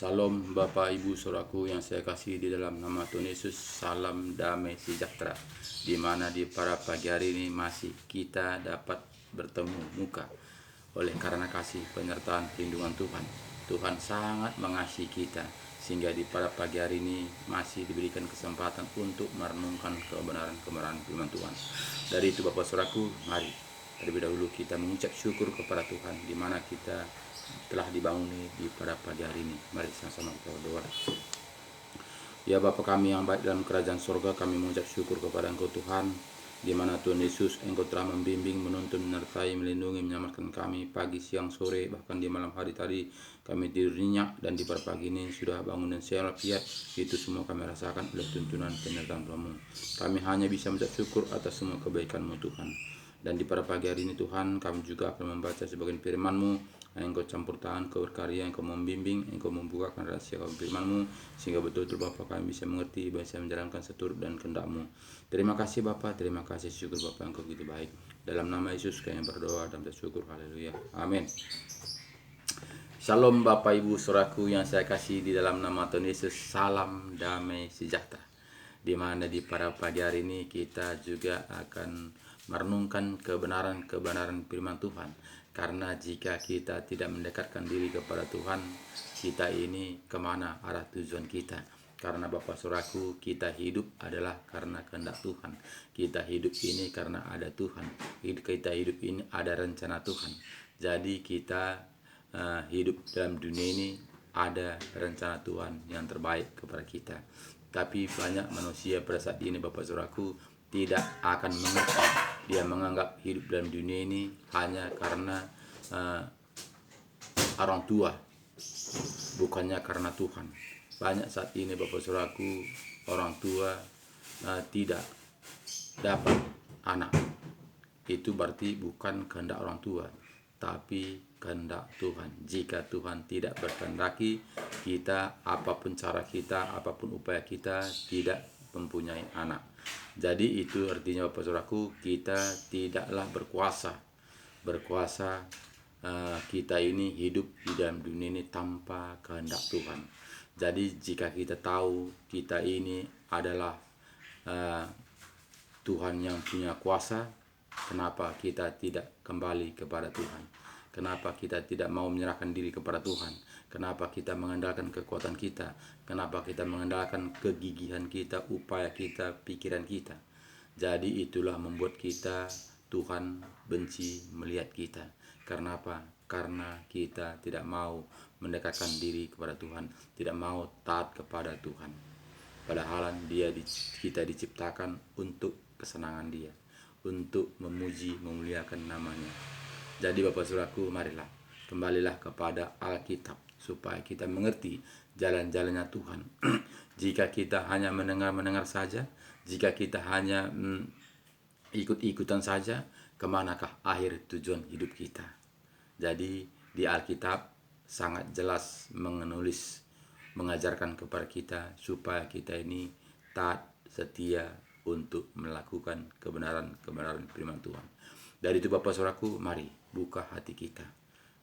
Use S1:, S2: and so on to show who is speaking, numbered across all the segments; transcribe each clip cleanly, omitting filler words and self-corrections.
S1: Salam Bapak Ibu Saudaraku yang saya kasih di dalam nama Tuhan Yesus. Salam damai sejahtera. Di mana di pada pagi hari ini masih kita dapat bertemu muka oleh karena kasih penyertaan perlindungan Tuhan. Tuhan sangat mengasihi kita sehingga di pada pagi hari ini masih diberikan kesempatan untuk merenungkan kebenaran-kebenaran firman Tuhan. Dari itu Bapak Saudaraku, mari terlebih dahulu kita mengucap syukur kepada Tuhan di mana kita telah dibangun di pada pagi hari ini. Mari sama-sama kita berdoa. Ya Bapa kami yang baik dalam kerajaan surga, kami mengucap syukur kepada Engkau Tuhan, di mana Tuhan Yesus Engkau telah membimbing, menuntun, menyertai, melindungi, menyelamatkan kami pagi, siang, sore, bahkan di malam hari tadi kami tidur nyenyak, dan di pada pagi ini sudah bangun dan sehat walafiat. Itu semua kami rasakan oleh tuntunan penyertaan Tuhan-Mu. Kami hanya bisa mengucap syukur atas semua kebaikan-Mu Tuhan. Dan di pada pagi hari ini Tuhan, kami juga akan membaca sebagian firman-Mu. Engkau campur tangan, Engkau berkarya, Engkau membimbing, Engkau membukakan rahasia firman-Mu, sehingga betul-betul Bapa kami bisa mengerti, bisa menjalankan seturut dan kehendak-Mu. Terima kasih Bapa, terima kasih, syukur Bapa Engkau begitu baik. Dalam nama Yesus kami berdoa dan bersyukur, haleluya, amin. Shalom Bapak Ibu Saudaraku yang saya kasih di dalam nama Tuhan Yesus. Salam damai sejahtera. Di mana di pada pagi hari ini kita juga akan merenungkan kebenaran firman Tuhan. Karena jika kita tidak mendekatkan diri kepada Tuhan, kita ini kemana arah tujuan kita? Karena Bapak Saudaraku, kita hidup adalah karena kehendak Tuhan. Kita hidup ini karena ada Tuhan. Kita hidup ini ada rencana Tuhan. Jadi kita hidup dalam dunia ini ada rencana Tuhan yang terbaik kepada kita. Tapi banyak manusia pada saat ini Bapak Saudaraku tidak akan mengerti. Dia menganggap hidup dalam dunia ini hanya karena orang tua, bukannya karena Tuhan. Banyak saat ini Bapak Saudaraku orang tua tidak dapat anak. Itu berarti bukan kehendak orang tua, tapi kehendak Tuhan. Jika Tuhan tidak berkehendaki, kita apapun cara kita, apapun upaya kita tidak mempunyai anak. Jadi itu artinya Bapak Saudaraku, kita tidaklah berkuasa. Kita ini hidup di dalam dunia ini tanpa kehendak Tuhan. Jadi jika kita tahu kita ini adalah Tuhan yang punya kuasa, kenapa kita tidak kembali kepada Tuhan? Kenapa kita tidak mau menyerahkan diri kepada Tuhan? Kenapa kita mengandalkan kekuatan kita? Kenapa kita mengandalkan kegigihan kita, upaya kita, pikiran kita? Jadi itulah membuat kita, Tuhan benci melihat kita. Karena apa? Karena kita tidak mau mendekatkan diri kepada Tuhan, tidak mau taat kepada Tuhan. Padahal kita diciptakan untuk kesenangan Dia, untuk memuji, memuliakan namanya. Jadi Bapak Saudaraku, marilah kembalilah kepada Alkitab supaya kita mengerti jalan-jalannya Tuhan. Jika kita hanya mendengar saja, jika kita hanya ikut-ikutan saja, kemanakah akhir tujuan hidup kita? Jadi di Alkitab sangat jelas mengajarkan kepada kita supaya kita ini taat, setia untuk melakukan kebenaran firman Tuhan. Dari itu Bapak Saudaraku, mari buka hati kita,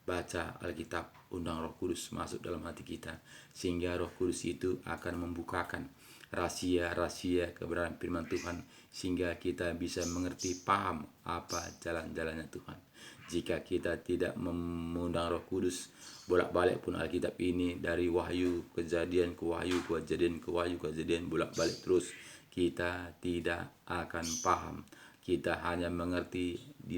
S1: baca Alkitab, undang Roh Kudus masuk dalam hati kita, sehingga Roh Kudus itu akan membukakan rahasia-rahasia kebenaran firman Tuhan, sehingga kita bisa mengerti, paham apa jalan-jalannya Tuhan. Jika kita tidak mengundang Roh Kudus, bolak-balik pun Alkitab ini dari Wahyu Kejadian ke Wahyu, Kejadian ke Wahyu, Kejadian bolak-balik terus, kita tidak akan paham. Kita hanya mengerti di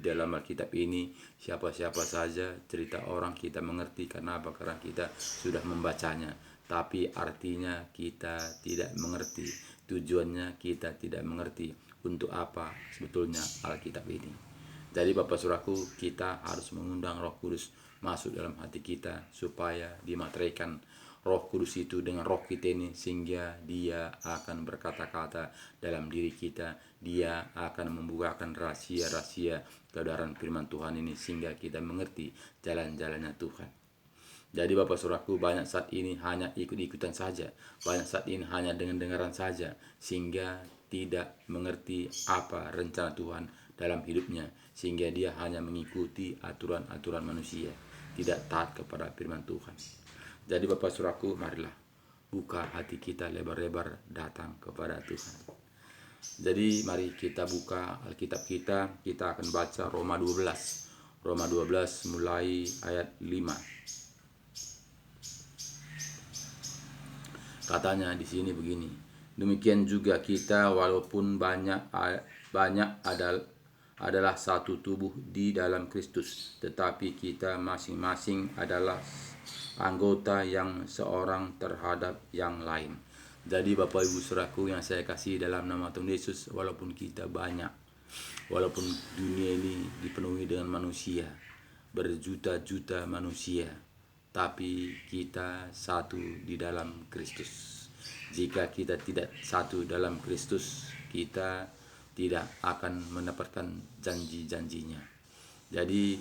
S1: dalam Alkitab ini siapa-siapa saja cerita orang kita mengerti. Karena apa? Karena kita sudah membacanya. Tapi artinya kita tidak mengerti, tujuannya kita tidak mengerti untuk apa sebetulnya Alkitab ini. Jadi Bapak Saudaraku, kita harus mengundang Roh Kudus masuk dalam hati kita supaya dimateraikan Roh Kudus itu dengan roh kita ini, sehingga Dia akan berkata-kata dalam diri kita. Dia akan membukakan rahasia-rahasia kebenaran firman Tuhan ini, sehingga kita mengerti jalan-jalannya Tuhan. Jadi Bapak Saudaraku, banyak saat ini hanya ikut-ikutan saja, banyak saat ini hanya dengar-dengaran saja, sehingga tidak mengerti apa rencana Tuhan dalam hidupnya, sehingga dia hanya mengikuti aturan-aturan manusia, tidak taat kepada firman Tuhan. Jadi Bapak Saudaraku, marilah buka hati kita lebar-lebar datang kepada Tuhan. Jadi mari kita buka Alkitab kita akan baca Roma 12. Roma 12 mulai ayat 5. Katanya di sini begini. Demikian juga kita, walaupun banyak adalah satu tubuh di dalam Kristus, tetapi kita masing-masing adalah anggota yang seorang terhadap yang lain. Jadi Bapak Ibu Saudaraku yang saya kasih dalam nama Tuhan Yesus, walaupun kita banyak, walaupun dunia ini dipenuhi dengan manusia, berjuta-juta manusia, tapi kita satu di dalam Kristus. Jika kita tidak satu dalam Kristus, kita tidak akan mendapatkan janji-janjinya. Jadi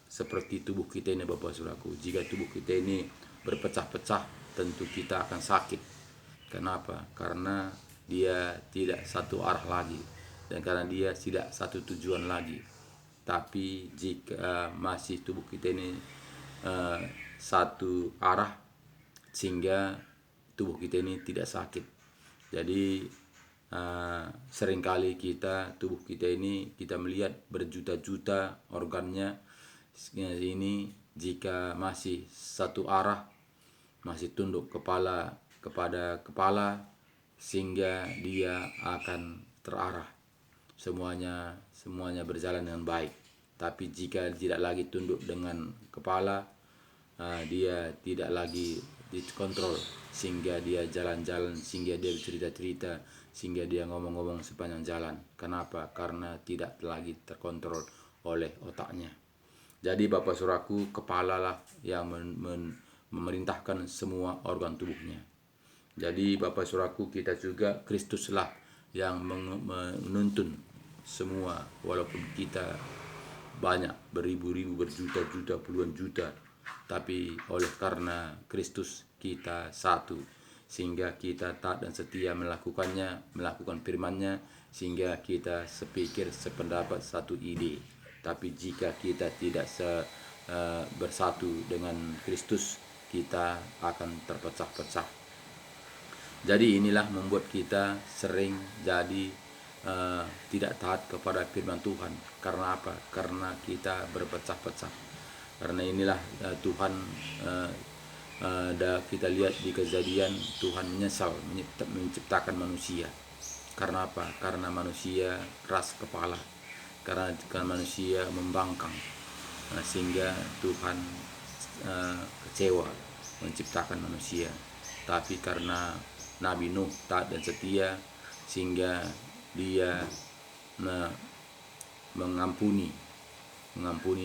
S1: seperti tubuh kita ini Bapak Saudaraku, jika tubuh kita ini berpecah-pecah, tentu kita akan sakit. Kenapa? Karena dia tidak satu arah lagi, dan karena dia tidak satu tujuan lagi. Tapi jika masih tubuh kita ini satu arah, sehingga tubuh kita ini tidak sakit. Jadi seringkali tubuh kita ini kita melihat berjuta-juta organnya ini, jika masih satu arah, masih tunduk kepala kepada kepala, sehingga dia akan terarah, semuanya berjalan dengan baik. Tapi jika tidak lagi tunduk dengan kepala, dia tidak lagi dikontrol, sehingga dia jalan-jalan, sehingga dia bercerita-cerita, sehingga dia ngomong-ngomong sepanjang jalan. Kenapa? Karena tidak lagi terkontrol oleh otaknya. Jadi Bapak Saudaraku, kepalalah yang memerintahkan semua organ tubuhnya. Jadi Bapak Saudaraku, kita juga Kristuslah yang menuntun semua, walaupun kita banyak, beribu-ribu, berjuta-juta, puluhan juta, tapi oleh karena Kristus kita satu, sehingga kita taat dan setia melakukan firman-Nya, sehingga kita sepikir, sependapat, satu ide. Tapi jika kita tidak bersatu dengan Kristus, kita akan terpecah-pecah. Jadi inilah membuat kita sering jadi tidak taat kepada firman Tuhan. Karena apa? Karena kita berpecah-pecah. Karena inilah Tuhan, kita lihat di Kejadian, Tuhan menyesal menciptakan manusia. Karena apa? Karena manusia keras kepala, karena manusia membangkang, sehingga Tuhan kecewa menciptakan manusia. Tapi karena Nabi Nuh taat dan setia, sehingga dia mengampuni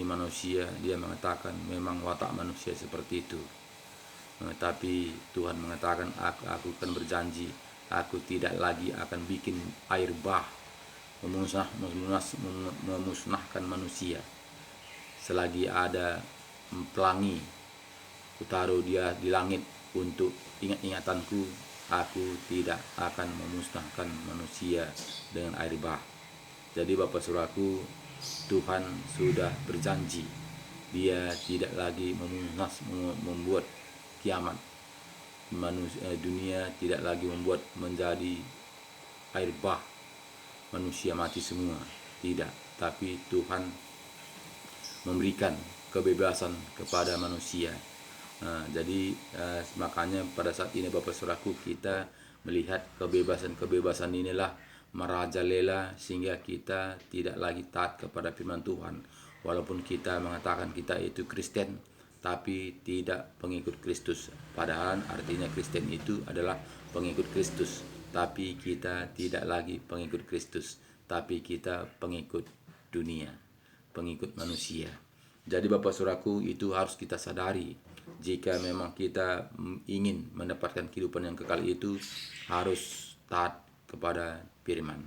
S1: manusia. Dia mengatakan memang watak manusia seperti itu, tapi Tuhan mengatakan, aku akan berjanji, aku tidak lagi akan bikin air bah memusnahkan manusia. Selagi ada pelangi, kutaruh dia di langit untuk ingat-ingatanku, aku tidak akan memusnahkan manusia dengan air bah. Jadi Bapak Saudaraku, Tuhan sudah berjanji, dia tidak lagi membuat kiamat. Dunia tidak lagi membuat menjadi air bah, manusia mati semua. Tidak, tapi Tuhan memberikan kebebasan kepada manusia. Jadi makanya pada saat ini Bapak Saudaraku, kita melihat kebebasan inilah merajalela, sehingga kita tidak lagi taat kepada firman Tuhan. Walaupun kita mengatakan kita itu Kristen, tapi tidak pengikut Kristus. Padahal artinya Kristen itu adalah pengikut Kristus, tapi kita tidak lagi pengikut Kristus, tapi kita pengikut dunia, pengikut manusia. Jadi Bapak Saudaraku, itu harus kita sadari. Jika memang kita ingin mendapatkan kehidupan yang kekal, itu harus taat kepada firman.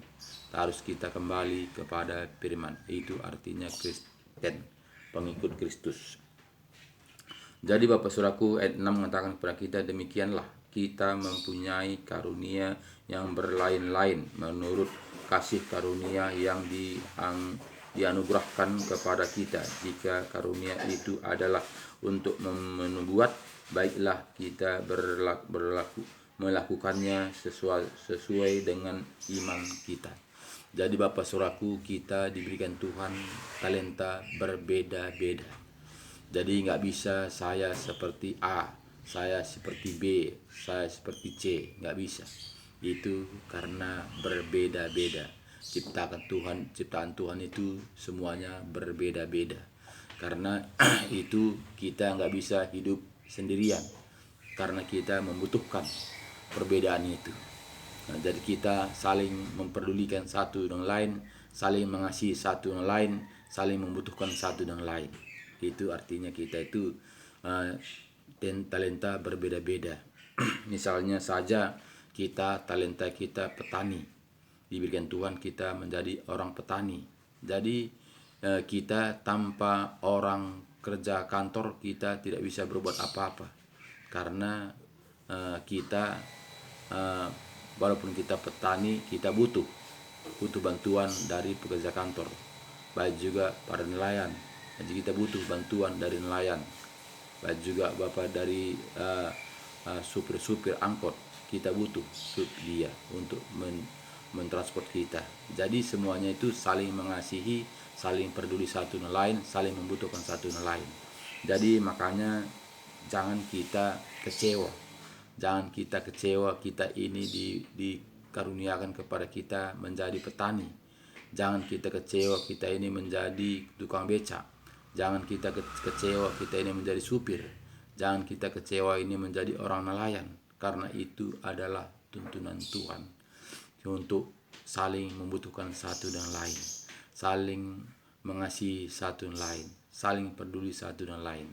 S1: Harus kita kembali kepada firman. Itu artinya Kristen, pengikut Kristus. Jadi Bapak Saudaraku, ayat 6 mengatakan kepada kita, demikianlah kita mempunyai karunia yang berlain-lain menurut kasih karunia yang dianugerahkan kepada kita. Jika karunia itu adalah untuk membuat baiklah kita melakukannya sesuai dengan iman kita. Jadi Bapak Saudaraku, kita diberikan Tuhan talenta berbeda-beda. Jadi nggak bisa saya seperti A, saya seperti B, saya seperti C, nggak bisa. Itu karena berbeda-beda. Ciptaan Tuhan itu semuanya berbeda-beda. Karena itu kita nggak bisa hidup sendirian, karena kita membutuhkan perbedaan itu. Nah, jadi kita saling memperdulikan satu dengan lain, saling mengasihi satu dengan lain, saling membutuhkan satu dengan lain. Itu artinya kita itu talenta berbeda-beda. Misalnya saja talenta kita petani, diberikan Tuhan kita menjadi orang petani. Jadi kita tanpa orang kerja kantor kita tidak bisa berbuat apa-apa, karena kita walaupun kita petani, kita butuh bantuan dari pekerja kantor. Baik juga para nelayan, jadi kita butuh bantuan dari nelayan. Baik juga Bapak dari supir-supir angkot, kita butuh dia untuk mentransport kita. Jadi semuanya itu saling mengasihi, saling peduli satu dengan lain, saling membutuhkan satu dengan lain. Jadi makanya jangan kita kecewa. Jangan kita kecewa kita ini dikaruniakan kepada kita menjadi petani. Jangan kita kecewa kita ini menjadi tukang becak. Jangan kita kecewa kita ini menjadi supir. Jangan kita kecewa ini menjadi orang nelayan. Karena itu adalah tuntunan Tuhan untuk saling membutuhkan satu dan lain, saling mengasihi satu dan lain, saling peduli satu dan lain.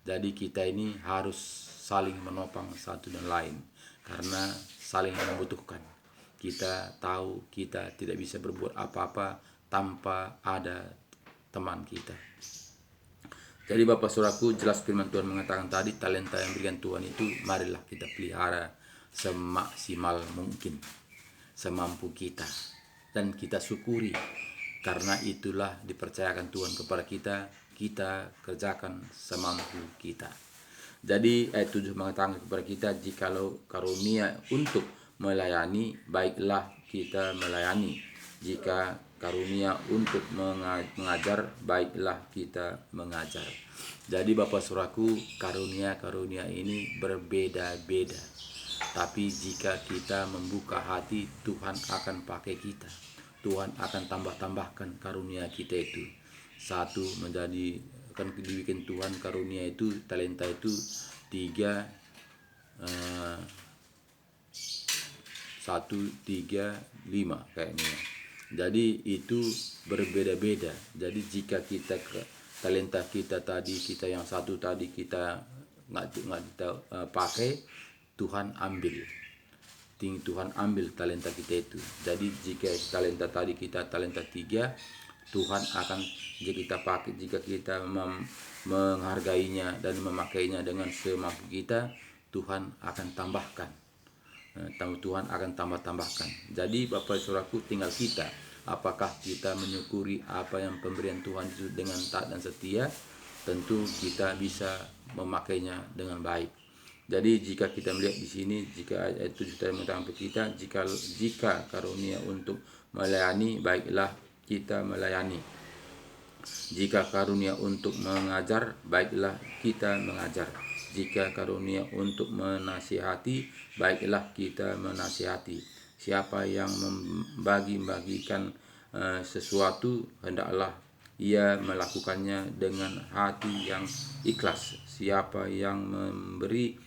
S1: Jadi kita ini harus saling menopang satu dan lain, karena saling membutuhkan. Kita tahu kita tidak bisa berbuat apa-apa tanpa ada teman kita. Jadi Bapak Saudaraku, jelas firman Tuhan mengatakan tadi, talenta yang diberikan Tuhan itu marilah kita pelihara semaksimal mungkin, semampu kita, dan kita syukuri, karena itulah dipercayakan Tuhan kepada kita, kita kerjakan semampu kita. Jadi ayat 7 mengatakan kepada kita, jikalau karunia untuk melayani, baiklah kita melayani. Jika karunia untuk mengajar, baiklah kita mengajar. Jadi Bapak Saudaraku, karunia ini berbeda-beda. Tapi jika kita membuka hati, Tuhan akan pakai kita. Tuhan akan tambahkan karunia kita itu. Satu menjadi, kan dibikin Tuhan karunia itu, talenta itu 1, 3, 5 kayaknya. Jadi itu berbeda-beda. Jadi jika kita talenta kita tadi, kita yang satu tadi kita nggak kita pakai, Tuhan ambil. Tuhan ambil talenta kita itu. Jadi jika talenta tadi kita talenta 3, Tuhan akan, jika kita pakai, jika kita menghargainya dan memakainya dengan semampu kita, Tuhan akan tambahkan. Tuhan akan tambahkan. Jadi Bapak Saudaraku, tinggal kita, apakah kita menyukuri apa yang pemberian Tuhan itu dengan taat dan setia. Tentu kita bisa memakainya dengan baik. Jadi jika kita melihat di sini, jika ayat 7 tadi mengatakan kita, jika karunia untuk melayani, baiklah kita melayani. Jika karunia untuk mengajar, baiklah kita mengajar. Jika karunia untuk menasihati, baiklah kita menasihati. Siapa yang membagi-bagikan sesuatu, hendaklah ia melakukannya dengan hati yang ikhlas. Siapa yang memberi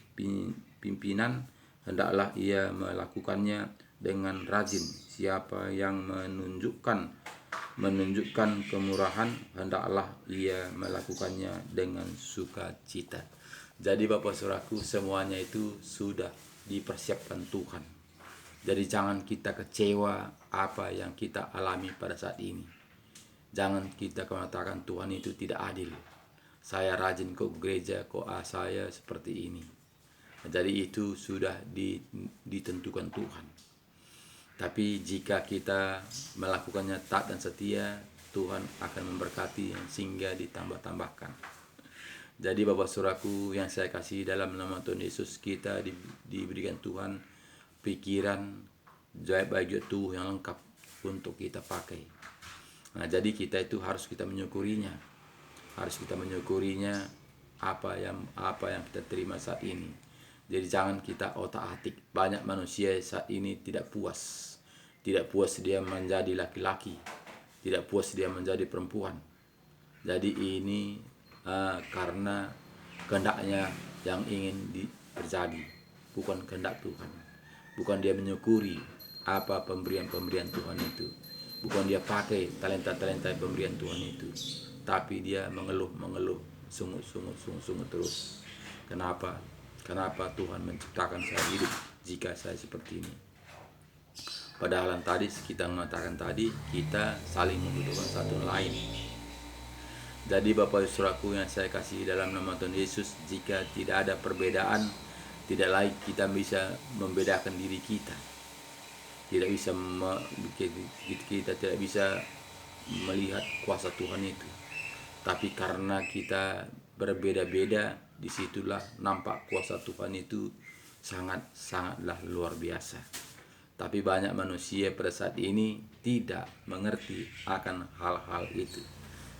S1: pimpinan, hendaklah ia melakukannya dengan rajin. Siapa yang menunjukkan kemurahan, hendaklah ia melakukannya dengan sukacita. Jadi Bapak Saudaraku, semuanya itu sudah dipersiapkan Tuhan. Jadi jangan kita kecewa apa yang kita alami pada saat ini. Jangan kita mengatakan Tuhan itu tidak adil. Saya rajin ke gereja, kok saya seperti ini. Jadi itu sudah ditentukan Tuhan. Tapi jika kita melakukannya taat dan setia, Tuhan akan memberkati sehingga ditambah-tambahkan. Jadi Bapak Saudaraku yang saya kasih dalam nama Tuhan Yesus, kita diberikan Tuhan pikiran, baik juga tubuh yang lengkap untuk kita pakai. Nah, jadi kita itu harus kita menyukurinya. Harus kita menyukurinya apa yang kita terima saat ini. Jadi jangan kita otak-atik. Banyak manusia saat ini tidak puas. Tidak puas dia menjadi laki-laki. Tidak puas dia menjadi perempuan. Jadi ini karena kehendaknya yang ingin terjadi, bukan kehendak Tuhan. Bukan dia menyukuri apa pemberian-pemberian Tuhan itu. Bukan dia pakai talenta-talenta pemberian Tuhan itu. Tapi dia mengeluh, sungguh terus. Kenapa Tuhan menciptakan saya hidup jika saya seperti ini? Padahal tadi kita mengatakan tadi, kita saling membutuhkan satu lain. Jadi Bapak Saudaraku yang saya kasih dalam nama Tuhan Yesus, jika tidak ada perbedaan, tidak lagi kita bisa membedakan diri kita. Kita tidak bisa melihat kuasa Tuhan itu. Tapi karena kita berbeda-beda, disitulah nampak kuasa Tuhan itu sangatlah luar biasa. Tapi banyak manusia pada saat ini tidak mengerti akan hal-hal itu.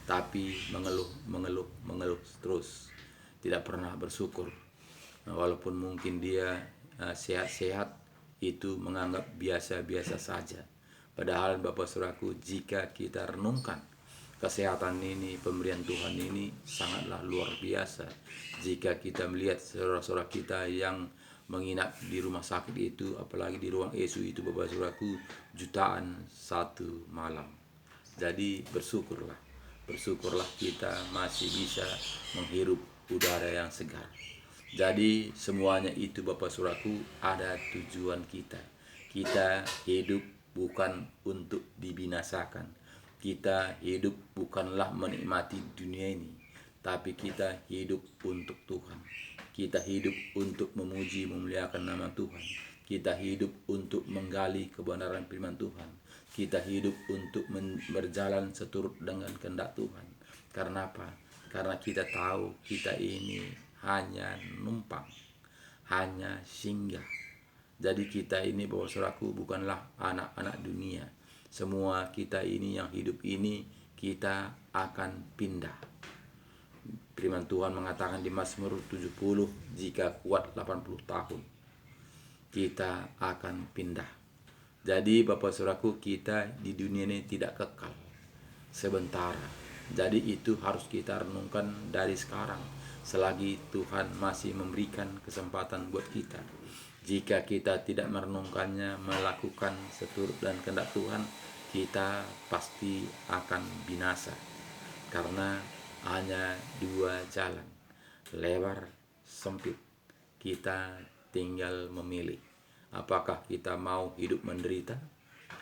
S1: Tapi mengeluh terus, tidak pernah bersyukur. Walaupun mungkin dia sehat-sehat, itu menganggap biasa-biasa saja. Padahal Bapak Saudaraku, jika kita renungkan kesehatan ini, pemberian Tuhan ini sangatlah luar biasa. Jika kita melihat saudara-saudara kita yang menginap di rumah sakit itu, apalagi di ruang ICU itu Bapak Saudaraku, jutaan satu malam. Jadi bersyukurlah kita masih bisa menghirup udara yang segar. Jadi semuanya itu Bapak Saudaraku ada tujuan kita. Kita hidup bukan untuk dibinasakan. Kita hidup bukanlah menikmati dunia ini, tapi kita hidup untuk Tuhan. Kita hidup untuk memuji memuliakan nama Tuhan. Kita hidup untuk menggali kebenaran firman Tuhan. Kita hidup untuk berjalan seturut dengan kehendak Tuhan. Karena apa? Karena kita tahu kita ini hanya numpang, hanya singgah. Jadi kita ini Bapak Saudaraku bukanlah anak-anak dunia. Semua kita ini yang hidup ini kita akan pindah. Firman Tuhan mengatakan di Mazmur 70, jika kuat 80 tahun, kita akan pindah. Jadi Bapak Saudaraku, kita di dunia ini tidak kekal sementara. Jadi itu harus kita renungkan dari sekarang, selagi Tuhan masih memberikan kesempatan buat kita. Jika kita tidak merenungkannya, melakukan seturut dan kehendak Tuhan, kita pasti akan binasa. Karena hanya dua jalan, lebar, sempit. Kita tinggal memilih. Apakah kita mau hidup menderita?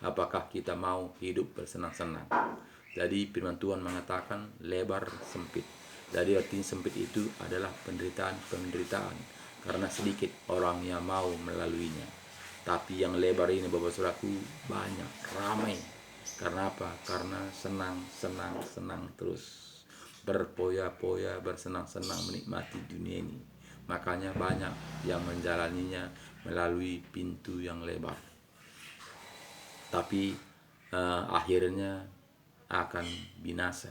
S1: Apakah kita mau hidup bersenang-senang? Jadi firman Tuhan mengatakan lebar, sempit. Jadi artinya sempit itu adalah penderitaan. Karena sedikit orang yang mau melaluinya. Tapi yang lebar ini Bapak Saudaraku banyak, ramai. Karena apa? Karena senang terus. Berpoya-poya, bersenang-senang menikmati dunia ini. Makanya banyak yang menjalaninya melalui pintu yang lebar. Tapi akhirnya akan binasa.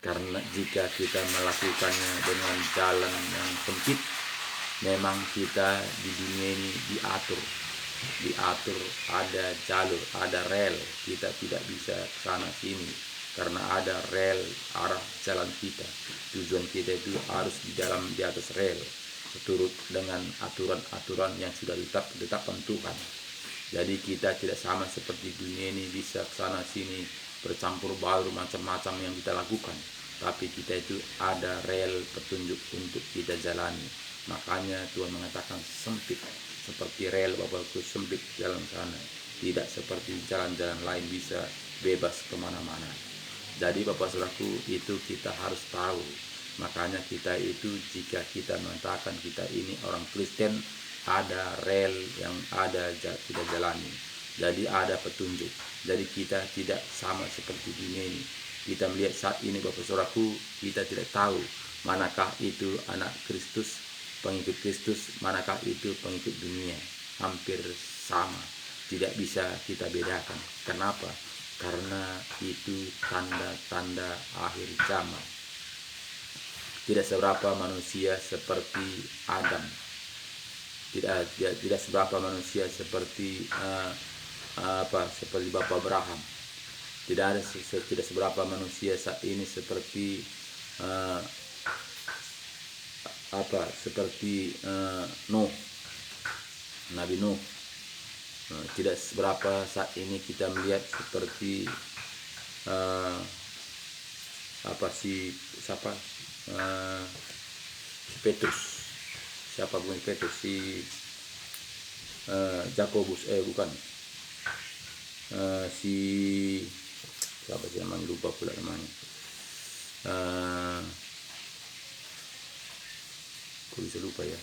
S1: Karena jika kita melakukannya dengan jalan yang sempit, memang kita di dunia ini diatur, ada jalur, ada rel. Kita tidak bisa sana sini karena ada rel arah jalan kita. Tujuan kita itu harus di atas rel, seturut dengan aturan-aturan yang sudah ditetapkan Tuhan. Jadi kita tidak sama seperti dunia ini bisa sana sini bercampur baur macam-macam yang kita lakukan. Tapi kita itu ada rel petunjuk untuk kita jalani. Makanya Tuhan mengatakan sempit, seperti rel Bapakku sempit jalan sana. Tidak seperti jalan-jalan lain bisa bebas kemana-mana. Jadi Bapak Saudaraku, itu kita harus tahu. Makanya kita itu jika kita mengatakan kita ini orang Kristen, ada rel yang kita jalani. Jadi ada petunjuk. Jadi kita tidak sama seperti dunia ini. Kita melihat saat ini Bapak Saudaraku, kita tidak tahu manakah itu anak Kristus, pengikut Kristus, manakah itu pengikut dunia. Hampir sama, tidak bisa kita bedakan. Kenapa? Karena itu tanda-tanda akhir zaman. Tidak seberapa manusia seperti Adam, tidak seberapa manusia seperti seperti Bapak Abraham. Tidak seberapa manusia saat ini seperti Nuh, Nabi Nuh. Tidak seberapa saat ini kita melihat seperti Petrus. Siapa bukan Petrus? Jakobus, bukan. Siapa sih namanya, lupa pula namanya. Kok bisa lupa ya.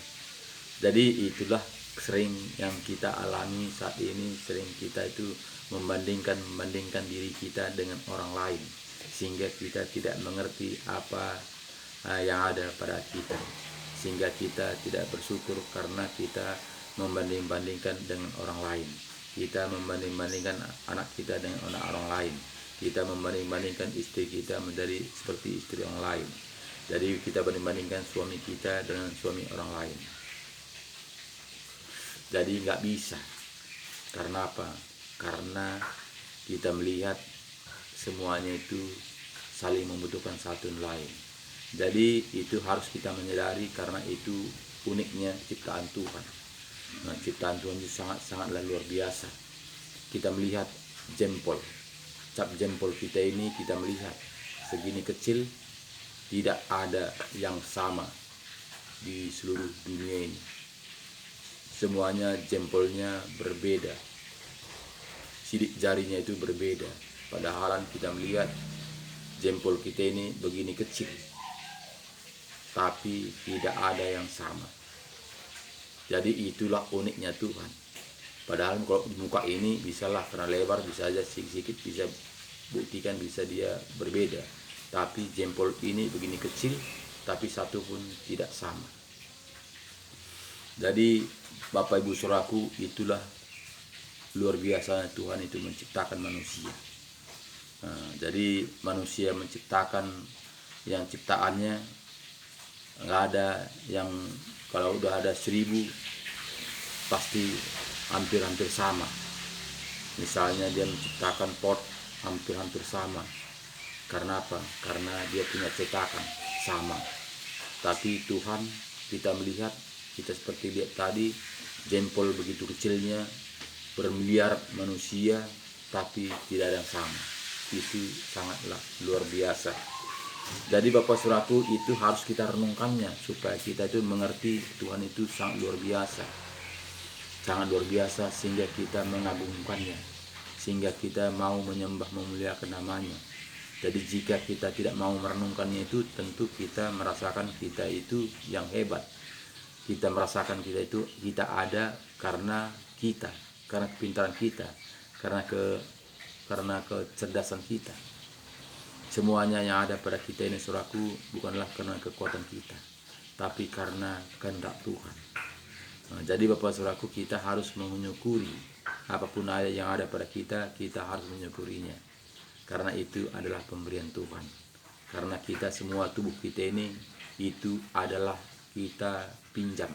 S1: Jadi itulah sering yang kita alami saat ini. Sering kita itu membandingkan diri kita dengan orang lain, sehingga kita tidak mengerti apa yang ada pada kita, sehingga kita tidak bersyukur karena kita membanding-bandingkan dengan orang lain. Kita membanding-bandingkan anak kita dengan anak orang lain. Kita membanding-bandingkan istri kita menjadi seperti istri orang lain. Jadi kita banding-bandingkan suami kita dengan suami orang lain. Jadi nggak bisa. Karena apa? Karena kita melihat semuanya itu saling membutuhkan satu lain. Jadi itu harus kita menyadari, karena itu uniknya ciptaan Tuhan. Nah, ciptaan Tuhan itu sangatlah luar biasa. Kita melihat cap jempol kita ini, kita melihat segini kecil, tidak ada yang sama di seluruh dunia ini. Semuanya jempolnya berbeda, sidik jarinya itu berbeda. Padahal kita melihat jempol kita ini begini kecil, tapi tidak ada yang sama. Jadi itulah uniknya Tuhan. Padahal kalau di muka ini bisalah karena lebar, bisa aja sedikit bisa buktikan bisa dia berbeda. Tapi jempol ini begini kecil, tapi satu pun tidak sama. Jadi Bapak Ibu Saudaraku, itulah luar biasa Tuhan itu menciptakan manusia. Nah, jadi manusia menciptakan yang ciptaannya nggak ada yang, kalau udah ada 1000 pasti hampir-hampir sama. Misalnya dia menciptakan pot hampir-hampir sama. Karena apa? Karena dia punya cetakan sama. Tapi Tuhan, kita melihat, kita seperti lihat tadi, jempol begitu kecilnya, bermiliar manusia, tapi tidak ada yang sama. Itu sangatlah luar biasa. Jadi Bapak Saudaraku, itu harus kita renungkannya, supaya kita itu mengerti Tuhan itu sangat luar biasa. Sangat luar biasa, sehingga kita mengagungkannya, sehingga kita mau menyembah, memuliakan namanya. Jadi jika kita tidak mau merenungkannya itu, tentu kita merasakan kita itu yang hebat. Kita merasakan kita itu, kita ada karena kita, karena kepintaran kita, karena kecerdasan kita. Semuanya yang ada pada kita ini, saudaraku, bukanlah karena kekuatan kita, tapi karena kehendak Tuhan. Nah, jadi Bapak Saudaraku, kita harus menyukuri apapun yang ada pada kita, kita harus menyukurinya. Karena itu adalah pemberian Tuhan. Karena kita semua, tubuh kita ini, itu adalah kita pinjam.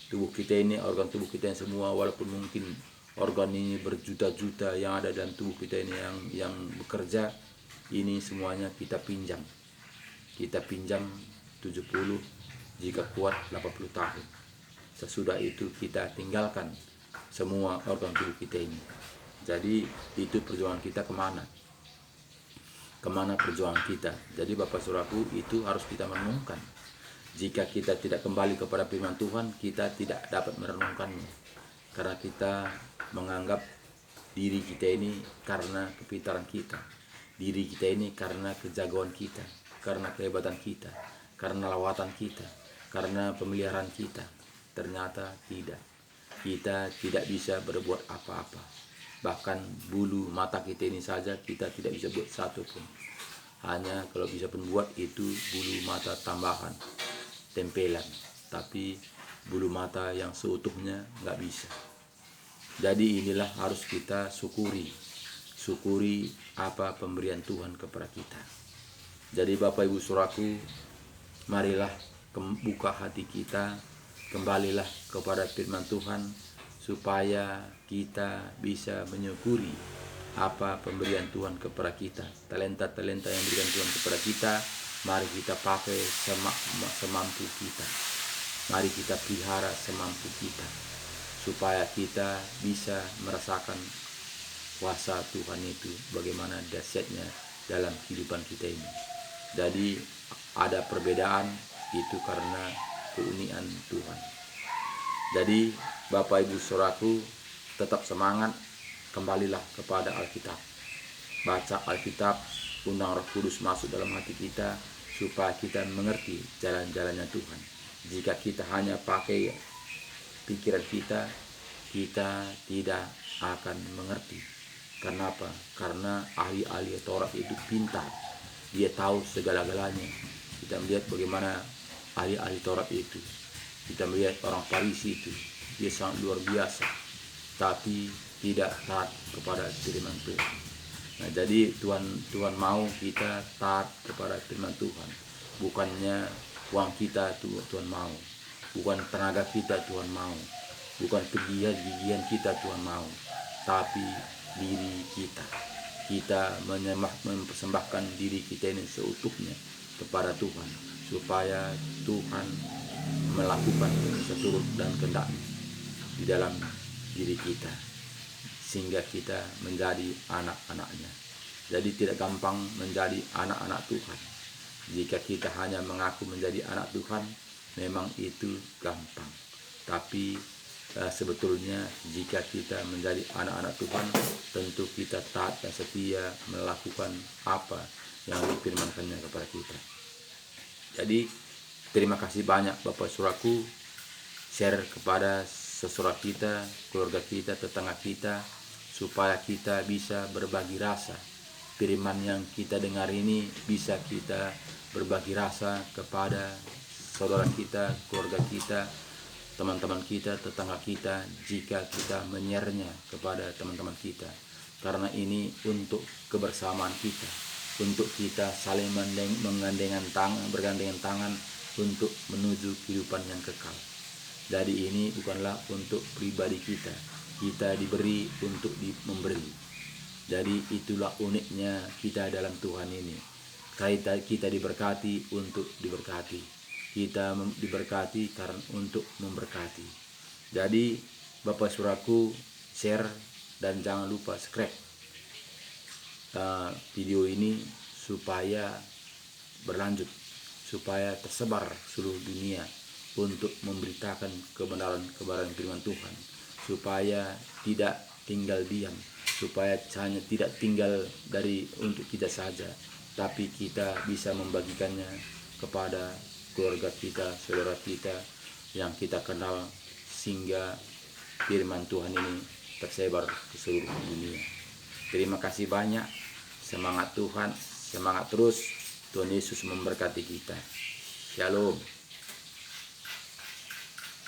S1: Tubuh kita ini, organ tubuh kita yang semua, walaupun mungkin organ ini berjuta-juta yang ada dalam tubuh kita ini yang bekerja, ini semuanya kita pinjam. Kita pinjam 70, jika kuat 80 tahun. Sesudah itu kita tinggalkan semua organ tubuh kita ini. Jadi itu perjuangan kita kemana? Kemana perjuangan kita? Jadi Bapak Saudaraku, itu harus kita merenungkan. Jika kita tidak kembali kepada firman Tuhan, kita tidak dapat merenungkannya. Karena kita menganggap diri kita ini karena kepintaran kita. Diri kita ini karena kejagoan kita, karena kehebatan kita, karena lawatan kita, karena pemeliharaan kita. Ternyata tidak. Kita tidak bisa berbuat apa-apa. Bahkan bulu mata kita ini saja kita tidak bisa buat satu pun. hanya kalau bisa pun buat itu bulu mata tambahan, tempelan, tapi bulu mata yang seutuhnya nggak bisa. Jadi inilah harus kita syukuri apa pemberian Tuhan kepada kita. Jadi Bapak Ibu Saudaraku, marilah buka hati kita, kembalilah kepada firman Tuhan, supaya kita bisa menyukuri apa pemberian Tuhan kepada kita. Talenta-talenta yang diberikan Tuhan kepada kita, mari kita pakai semampu kita. Mari kita pelihara semampu kita, supaya kita bisa merasakan kuasa Tuhan itu bagaimana dahsyatnya dalam kehidupan kita ini. Jadi ada perbedaan itu karena keunikan Tuhan. Jadi Bapak Ibu Saudaraku, tetap semangat, kembalilah kepada Alkitab. Baca Alkitab, undang Roh Kudus masuk dalam hati kita supaya kita mengerti jalan-jalannya Tuhan. Jika kita hanya pakai pikiran kita tidak akan mengerti. Kenapa? Karena ahli-ahli Taurat itu pintar. Dia tahu segala-galanya. Kita melihat bagaimana ahli-ahli Taurat itu. Kita melihat orang Farisi itu. Dia sangat luar biasa. Tapi tidak taat kepada firman Tuhan. Nah, jadi Tuhan mau kita taat kepada firman Tuhan. Bukannya uang kita Tuhan mau. Bukan tenaga kita Tuhan mau. Bukan kegigihan kita Tuhan mau. Tapi diri kita mempersembahkan diri kita ini seutuhnya kepada Tuhan, supaya Tuhan melakukan seturut dan kehendak di dalam diri kita, sehingga kita menjadi anak-anaknya. Jadi tidak gampang menjadi anak-anak Tuhan. Jika kita hanya mengaku menjadi anak Tuhan, memang itu gampang. Tapi sebetulnya jika kita menjadi anak-anak Tuhan, tentu kita taat dan setia melakukan apa yang difirmankannya kepada kita. Jadi terima kasih banyak Bapak Saudaraku, share kepada seseorang kita, keluarga kita, tetangga kita, supaya kita bisa berbagi rasa. Firman yang kita dengar ini bisa kita berbagi rasa kepada saudara kita, keluarga kita, teman-teman kita, tetangga kita, jika kita menyiarnya kepada teman-teman kita. Karena ini untuk kebersamaan kita, untuk kita saling bergandengan tangan untuk menuju kehidupan yang kekal. Jadi ini bukanlah untuk pribadi kita diberi untuk memberi. Jadi itulah uniknya kita dalam Tuhan ini. Kita diberkati untuk diberkati. Kita diberkati karena untuk memberkati. Jadi Bapak Saudaraku, share dan jangan lupa subscribe video ini supaya berlanjut, supaya tersebar seluruh dunia untuk memberitakan kebenaran firman Tuhan, supaya tidak tinggal diam, supaya hanya tidak tinggal untuk kita saja, tapi kita bisa membagikannya kepada keluarga kita, saudara kita yang kita kenal, sehingga firman Tuhan ini tersebar ke seluruh dunia. Terima kasih banyak. Semangat Tuhan, semangat terus. Tuhan Yesus memberkati kita. Shalom.